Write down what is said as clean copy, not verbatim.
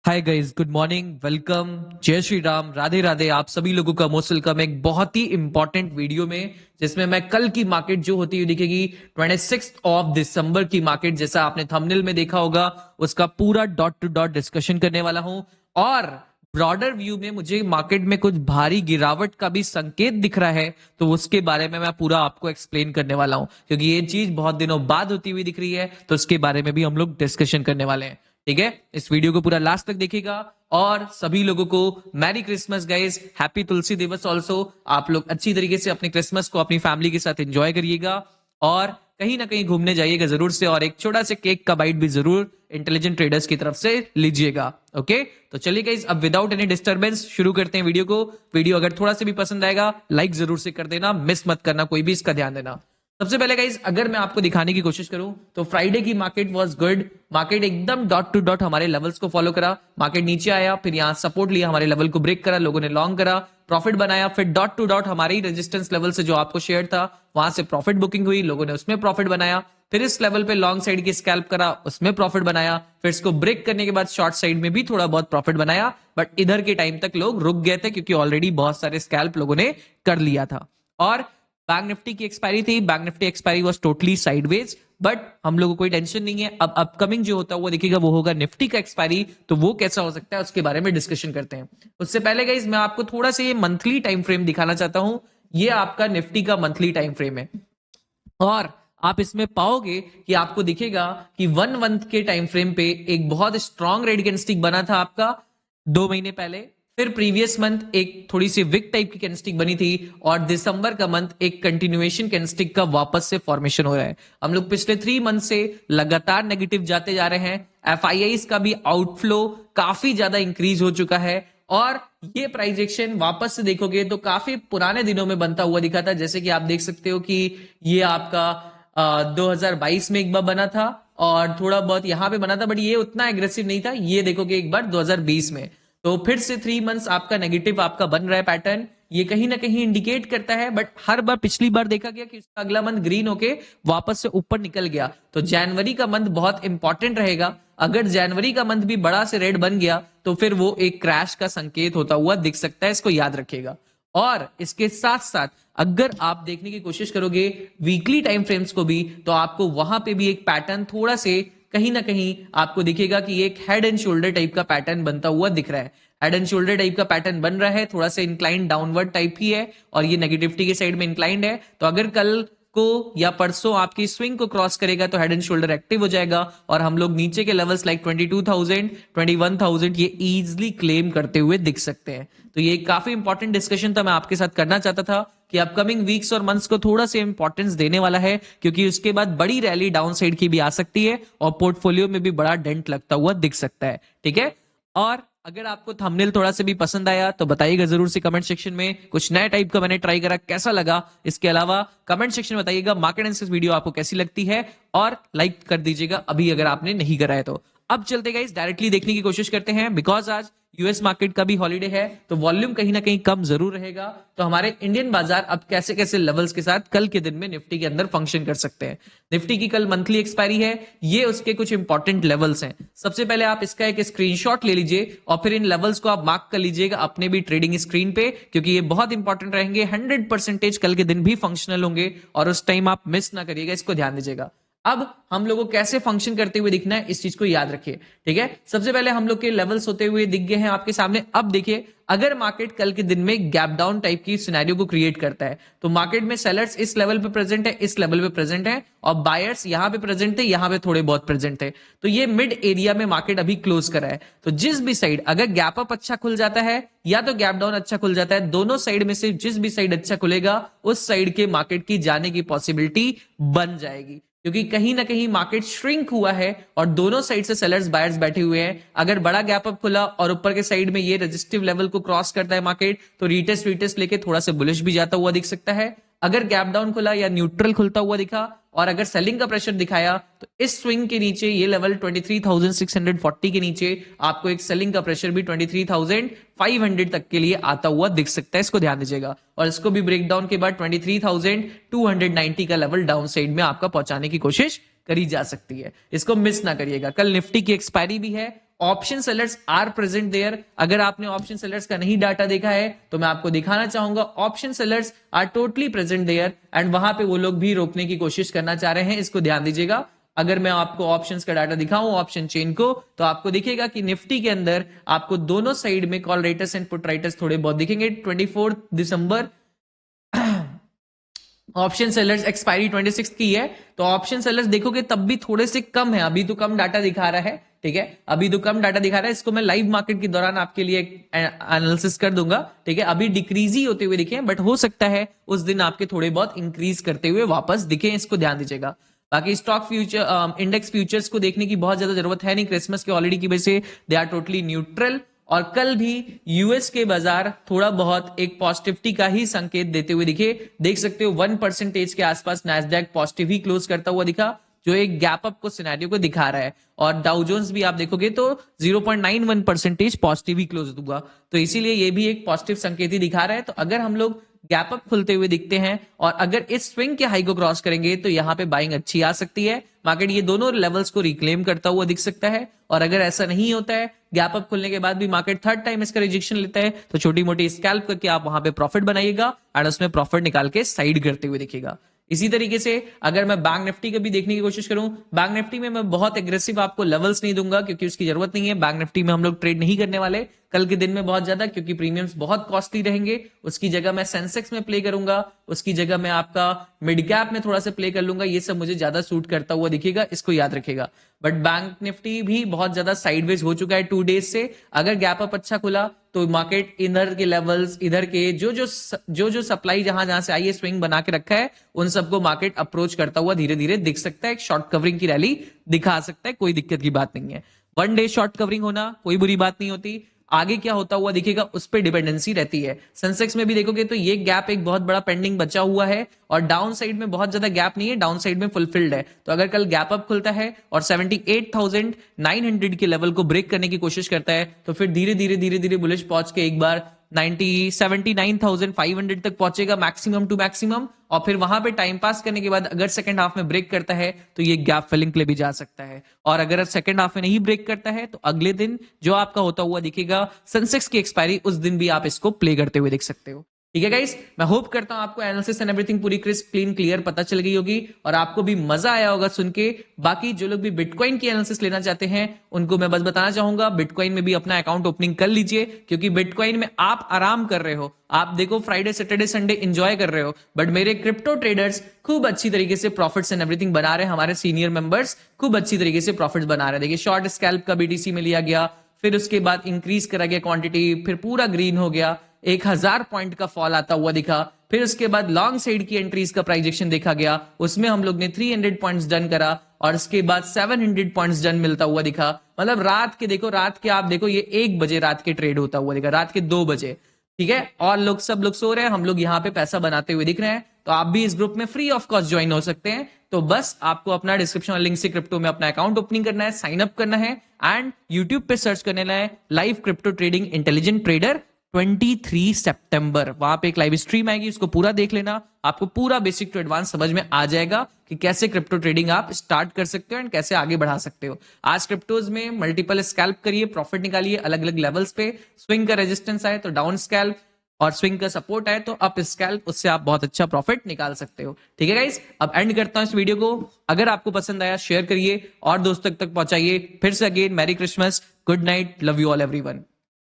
Hi guys, good morning, welcome, जय श्री राम, राधे राधे। आप सभी लोगों का मोस्ट वेलकम एक बहुत ही इंपॉर्टेंट वीडियो में, जिसमें मैं कल की मार्केट जो होती हुई दिखेगी 26 दिसंबर की मार्केट, जैसा आपने थंबनेल में देखा होगा, उसका पूरा डॉट टू डॉट डिस्कशन करने वाला हूं। और ब्रॉडर व्यू में मुझे मार्केट में कुछ भारी गिरावट का भी संकेत दिख रहा है, तो उसके बारे में मैं पूरा आपको एक्सप्लेन करने वाला हूं, क्योंकि ये चीज बहुत दिनों बाद होती हुई दिख रही है, तो उसके बारे में भी हम लोग डिस्कशन करने वाले हैं। ठीक है, इस वीडियो को पूरा लास्ट तक देखिएगा। और सभी लोगों को मैरी क्रिसमस गाइस, हैप्पी तुलसी दिवस ऑल्सो। आप लोग अच्छी तरीके से अपने क्रिसमस को अपनी फैमिली के साथ एंजॉय करिएगा, और कहीं ना कहीं घूमने जाइएगा जरूर से, और एक छोटा सा केक का बाइट भी जरूर इंटेलिजेंट ट्रेडर्स की तरफ से लीजिएगा। ओके, तो चलिए गाइस, अब विदाउट एनी डिस्टर्बेंस शुरू करते हैं वीडियो को। वीडियो अगर थोड़ा सा भी पसंद आएगा, लाइक जरूर से कर देना, मिस मत करना कोई भी, इसका ध्यान देना। सबसे पहले गाइस, अगर मैं आपको दिखाने की कोशिश करूं तो फ्राइडे की मार्केट वाज गुड। मार्केट एकदम डॉट टू डॉट हमारे लेवल्स को फॉलो करा। मार्केट नीचे आया, फिर यहां सपोर्ट लिया, हमारे लेवल को ब्रेक करा, लोगों ने लॉन्ग करा, प्रॉफिट बनाया, फिर डॉट टू डॉट हमारे ही रेजिस्टेंस लेवल से जो आपको शेयर था वहां से प्रॉफिट बुकिंग हुई, लोगों ने उसमें प्रॉफिट बनाया, फिर इस लेवल पे लॉन्ग साइड की स्कैल्प करा, उसमें प्रॉफिट बनाया, फिर इसको ब्रेक करने के बाद शॉर्ट साइड में भी थोड़ा बहुत प्रॉफिट बनाया। बट इधर के टाइम तक लोग रुक गए थे, क्योंकि ऑलरेडी बहुत सारे स्कैल्प लोगों ने कर लिया था। और बैंक निफ्टी की एक्सपायरी थी, bank Nifty expiry was totally sideways, but हम लोगों को कोई टेंशन नहीं है। अब अपकमिंग जो होता है वो देखिएगा, वो होगा निफ्टी का एक्सपायरी, तो वो कैसा हो सकता है उसके बारे में डिस्कशन करते हैं। उससे पहले गाइस, मैं आपको थोड़ा सा ये मंथली टाइम फ्रेम दिखाना चाहता हूं। ये आपका निफ्टी का मंथली टाइम फ्रेम है, और आप इसमें पाओगे कि आपको दिखेगा कि 1 मंथ के टाइम फ्रेम पे एक बहुत स्ट्रॉन्ग रेड कैंडलस्टिक बना था आपका 2 महीने पहले। फिर प्रीवियस मंथ एक थोड़ी सी विक टाइप की कैंडलस्टिक बनी थी, और दिसंबर का मंथ एक कंटिन्यूएशन कैंडलस्टिक का वापस से फॉर्मेशन हो रहा है। हम लोग पिछले 3 मंथ से लगातार नेगेटिव जाते जा रहे हैं। एफआईआईस का भी आउटफ्लो काफी ज्यादा इंक्रीज हो चुका है, और ये प्राइस एक्शन वापस से देखोगे तो काफी पुराने दिनों में बनता हुआ दिखा था। जैसे कि आप देख सकते हो कि ये आपका 2022 में एक बार बना था, और थोड़ा बहुत यहां पे बना था, बट ये उतना एग्रेसिव नहीं था। ये देखोगे एक बार 2020 में, तो फिर से 3 मंथ्स आपका नेगेटिव आपका बन रहा है पैटर्न। ये कहीं ना कहीं इंडिकेट करता है, बट हर बार पिछली बार देखा गया कि उसका अगला मंथ ग्रीन होके वापस से ऊपर निकल गया। तो जनवरी का मंथ बहुत इंपॉर्टेंट रहेगा। अगर जनवरी का मंथ भी बड़ा से रेड बन गया तो फिर वो एक क्रैश का संकेत होता हुआ दिख सकता है, इसको याद रखिएगा। और इसके साथ साथ अगर आप देखने की कोशिश करोगे वीकली टाइम फ्रेम्स को भी, तो आपको वहां पे भी एक पैटर्न थोड़ा से कहीं ना कहीं आपको दिखेगा कि एक हेड एंड शोल्डर टाइप का पैटर्न बनता हुआ दिख रहा है। हेड एंड शोल्डर टाइप का पैटर्न बन रहा है, थोड़ा सा इंक्लाइंड डाउनवर्ड टाइप ही है, और ये नेगेटिविटी के साइड में इंक्लाइंड है। तो अगर कल को या परसों आपकी स्विंग को क्रॉस करेगा तो हेड एंड शोल्डर एक्टिव हो जाएगा, और हम लोग नीचे के लेवल्स लाइक 22,000 21,000 ये इजीली क्लेम करते हुए दिख सकते हैं। तो ये काफी इंपॉर्टेंट डिस्कशन था, मैं आपके साथ करना चाहता था कि अपकमिंग वीक्स और मंथ्स को थोड़ा सा इंपॉर्टेंस देने वाला है, क्योंकि उसके बाद बड़ी रैली डाउन साइड की भी आ सकती है, और पोर्टफोलियो में भी बड़ा डेंट लगता हुआ दिख सकता है। ठीक है, और अगर आपको थंबनेल थोड़ा सा भी पसंद आया तो बताइएगा जरूर से कमेंट सेक्शन में। कुछ नया टाइप का मैंने ट्राई करा, कैसा लगा इसके अलावा कमेंट सेक्शन में बताइएगा। मार्केट एनालिसिस वीडियो आपको कैसी लगती है, और लाइक कर दीजिएगा अभी अगर आपने नहीं करा है तो। अब चलते गाइस डायरेक्टली देखने की कोशिश करते हैं, बिकॉज आज यूएस मार्केट का भी हॉलीडे है, तो वॉल्यूम कहीं ना कहीं कम जरूर रहेगा। तो हमारे इंडियन बाजार अब कैसे कैसे लेवल्स के साथ कल के दिन में निफ्टी के अंदर फंक्शन कर सकते हैं। निफ्टी की कल मंथली एक्सपायरी है, ये उसके कुछ इंपॉर्टेंट लेवल्स हैं। सबसे पहले आप इसका एक स्क्रीनशॉट ले लीजिए, और फिर इन लेवल्स को आप मार्क कर लीजिएगा अपने भी ट्रेडिंग स्क्रीन पे, क्योंकि ये बहुत इंपॉर्टेंट रहेंगे। 100% कल के दिन भी फंक्शनल होंगे, और उस टाइम आप मिस ना करिएगा, इसको ध्यान दीजिएगा। अब हम लोगों को कैसे फंक्शन करते हुए दिखना है, इस चीज को याद रखिए। ठीक है, सबसे पहले हम लोग के लेवल्स होते हुए दिख गए हैं आपके सामने। अब देखिए, अगर मार्केट कल के दिन में गैप डाउन टाइप की सिनेरियो को क्रिएट करता है, तो मार्केट में सेलर्स इस लेवल पे प्रेजेंट है, इस लेवल पे प्रेजेंट है, और बायर्स यहां पे प्रेजेंट थे, यहां पे थोड़े बहुत प्रेजेंट थे। तो ये मिड एरिया में मार्केट अभी क्लोज करा है। तो जिस भी साइड अगर गैप अप अच्छा खुल जाता है, या तो गैप डाउन अच्छा खुल जाता है, दोनों साइड में से जिस भी साइड अच्छा खुलेगा उस साइड के मार्केट की जाने की पॉसिबिलिटी बन जाएगी, क्योंकि कहीं ना कहीं मार्केट श्रिंक हुआ है और दोनों साइड से सेलर्स बायर्स बैठे हुए हैं। अगर बड़ा गैप अप खुला और ऊपर के साइड में ये रेजिस्टिव लेवल को क्रॉस करता है मार्केट, तो रीटेस्ट वीटेस्ट लेके थोड़ा सा बुलिश भी जाता हुआ दिख सकता है। अगर गैप डाउन खुला या न्यूट्रल खुलता हुआ दिखा, और अगर सेलिंग का प्रेशर दिखाया, तो इस स्विंग के नीचे ये लेवल 23,640 के नीचे आपको एक सेलिंग का प्रेशर भी 23,500 तक के लिए आता हुआ दिख सकता है, इसको ध्यान दीजिएगा। और इसको भी ब्रेक डाउन के बाद 23,290 का लेवल डाउन साइड में आपका पहुंचाने की कोशिश करी जा सकती है, इसको मिस ना करिएगा। कल निफ्टी की एक्सपायरी भी है, option sellers are present there. अगर आपने ऑप्शन सेलर्स का नहीं डाटा देखा है तो मैं आपको दिखाना चाहूंगा, option sellers are totally present there and वहां पे वो लोग भी रोकने की कोशिश करना चाह रहे हैं, इसको ध्यान दीजिएगा। अगर मैं आपको ऑप्शंस का डाटा दिखाऊं ऑप्शन चेन को, तो आपको दिखेगा कि निफ्टी के अंदर आपको दोनों साइड में call writers and put writers थोड़े बहुत दिखेंगे। 24 दिसंबर ऑप्शन सेलर्स एक्सपायरी 26 की है, तो ऑप्शन सेलर्स देखोगे तब भी थोड़े से कम है, अभी तो कम डाटा दिखा रहा है, ठीक है, अभी तो कम डाटा दिखा रहा है। इसको मैं लाइव मार्केट के दौरान आपके लिए एनालिसिस कर दूंगा, ठीक है। अभी डिक्रीज ही होते हुए दिखे, बट हो सकता है उस दिन आपके थोड़े बहुत इंक्रीज करते हुए वापस दिखे, इसको ध्यान दीजिएगा। बाकी स्टॉक फ्यूचर इंडेक्स फ्यूचर्स को देखने की बहुत ज्यादा जरूरत है नहीं, क्रिसमस के ऑलरेडी की वजह से दे आर टोटली न्यूट्रल। और कल भी यूएस के बाजार थोड़ा बहुत एक पॉजिटिविटी का ही संकेत देते हुए दिखे, देख सकते हो 1% के आसपास नैस्डैक पॉजिटिव ही क्लोज करता हुआ दिखा, जो एक गैप अप को सिनेरियो को दिखा रहा है। और डाउ जोन्स भी आप देखोगे तो 0.91% पॉजिटिव ही क्लोज हुआ, तो इसीलिए ये भी एक पॉजिटिव संकेत ही दिखा रहा है। तो अगर हम लोग गैप अप खुलते हुए दिखते हैं और अगर इस स्विंग के हाई को क्रॉस करेंगे तो यहां पे बाइंग अच्छी आ सकती है। मार्केट ये दोनों लेवल्स को रिक्लेम करता हुआ दिख सकता है, और अगर ऐसा नहीं होता है, गैप अप खुलने के बाद भी मार्केट थर्ड टाइम इसका रिजेक्शन लेता है, तो छोटी मोटी स्कैल्प करके आप वहां पे प्रॉफिट बनाइएगा और उसमें प्रॉफिट निकाल के साइड करते हुए दिखेगा। इसी तरीके से अगर मैं बैंक निफ्टी का भी देखने की कोशिश करूं, बैंक निफ्टी में मैं बहुत एग्रेसिव आपको लेवल्स नहीं दूंगा क्योंकि उसकी जरूरत नहीं है। बैंक निफ्टी में हम लोग ट्रेड नहीं करने वाले कल के दिन में बहुत ज्यादा, क्योंकि प्रीमियम्स बहुत कॉस्टली रहेंगे। उसकी जगह मैं सेंसेक्स में प्ले करूंगा, उसकी जगह मैं आपका मिड कैप में थोड़ा सा प्ले कर लूंगा, ये सब मुझे ज्यादा सूट करता हुआ दिखेगा, इसको याद रखेगा। बट बैंक निफ्टी भी बहुत ज्यादा साइडवेज हो चुका है 2 डेज से। अगर गैप अप अच्छा खुला तो मार्केट इधर के लेवल्स, इधर के जो सप्लाई जहां जहां से आई है स्विंग बना के रखा है, उन सबको मार्केट अप्रोच करता हुआ धीरे धीरे दिख सकता है, एक शॉर्ट कवरिंग की रैली दिखा सकता है, कोई दिक्कत की बात नहीं है। 1 डे शॉर्ट कवरिंग होना कोई बुरी बात नहीं होती, आगे क्या होता हुआ दिखेगा उस पर डिपेंडेंसी रहती है। सेंसेक्स में भी देखोगे तो ये गैप एक बहुत बड़ा पेंडिंग बचा हुआ है, और डाउन साइड में बहुत ज्यादा गैप नहीं है, डाउन साइड में फुलफिल्ड है। तो अगर कल गैप अप खुलता है और 78,900 के लेवल को ब्रेक करने की कोशिश करता है, तो फिर धीरे धीरे बुलिश पहुंच के एक बार 79,500 तक पहुंचेगा मैक्सिमम टू मैक्सिमम, और फिर वहां पे टाइम पास करने के बाद अगर सेकंड हाफ में ब्रेक करता है तो ये गैप फिलिंग के लिए भी जा सकता है। और अगर सेकंड हाफ में नहीं ब्रेक करता है तो अगले दिन जो आपका होता हुआ दिखेगा सेंसेक्स की एक्सपायरी, उस दिन भी आप इसको प्ले करते हुए देख सकते हो। ठीक है गाइस, मैं होप करता हूं आपको एनालिसिस एंड एवरीथिंग पूरी क्रिस्प क्लीन क्लियर पता चल गई होगी और आपको भी मजा आया होगा सुन के। बाकी जो लोग भी बिटकॉइन की एनालिसिस लेना चाहते हैं उनको मैं बस बताना चाहूंगा, बिटकॉइन में भी अपना अकाउंट ओपनिंग कर लीजिए, क्योंकि बिटकॉइन में आप आराम कर रहे हो, आप देखो फ्राइडे सैटरडे संडे एंजॉय कर रहे हो, बट मेरे क्रिप्टो ट्रेडर्स खूब अच्छी तरीके से प्रॉफिट्स एंड एवरीथिंग बना रहे हैं। हमारे सीनियर मेंबर्स खूब अच्छी तरीके से प्रॉफिट्स बना रहे हैं। देखिए शॉर्ट स्कैल्प का बीटीसी में लिया गया, फिर उसके बाद इंक्रीज करा गया क्वांटिटी, फिर पूरा ग्रीन हो गया, 1000 पॉइंट का फॉल आता हुआ दिखा, फिर उसके बाद लॉन्ग साइड की एंट्रीज का प्राइजेक्शन देखा गया, उसमें हम लोग ने 300 पॉइंट्स डन करा, और उसके बाद 700 पॉइंट्स डन मिलता हुआ दिखा। मतलब रात के देखो, रात के आप देखो ये 1 बजे रात के ट्रेड होता हुआ दिखा, रात के 2 बजे, ठीक है, और लोग सब लोग सो रहे हैं, हम लोग यहाँ पे पैसा बनाते हुए दिख रहे हैं। तो आप भी इस ग्रुप में फ्री ऑफ कॉस्ट ज्वाइन हो सकते हैं। तो बस आपको अपना डिस्क्रिप्शन लिंक से क्रिप्टो में अपना अकाउंट ओपनिंग करना है, साइन अप करना है, एंड यूट्यूब पे सर्च करने है live crypto trading intelligent trader 23 सितंबर, वहां पे एक लाइव स्ट्रीम आएगी, उसको पूरा देख लेना, आपको पूरा बेसिक टू एडवांस समझ में आ जाएगा कि कैसे क्रिप्टो ट्रेडिंग आप स्टार्ट कर सकते हो एंड कैसे आगे बढ़ा सकते हो। आज क्रिप्टोज में मल्टीपल स्कैल्प करिए, प्रॉफिट निकालिए अलग अलग लेवल्स पे, स्विंग का रेजिस्टेंस आए तो डाउन स्कैल्प, और स्विंग का सपोर्ट आए तो अप स्कैल्प, उससे आप बहुत अच्छा प्रॉफिट निकाल सकते हो। ठीक है गाइस, अब एंड करता हूं इस वीडियो को। अगर आपको पसंद आया शेयर करिए और दोस्तों तक पहुंचाइए। फिर से again merry Christmas, good night, love you all everyone.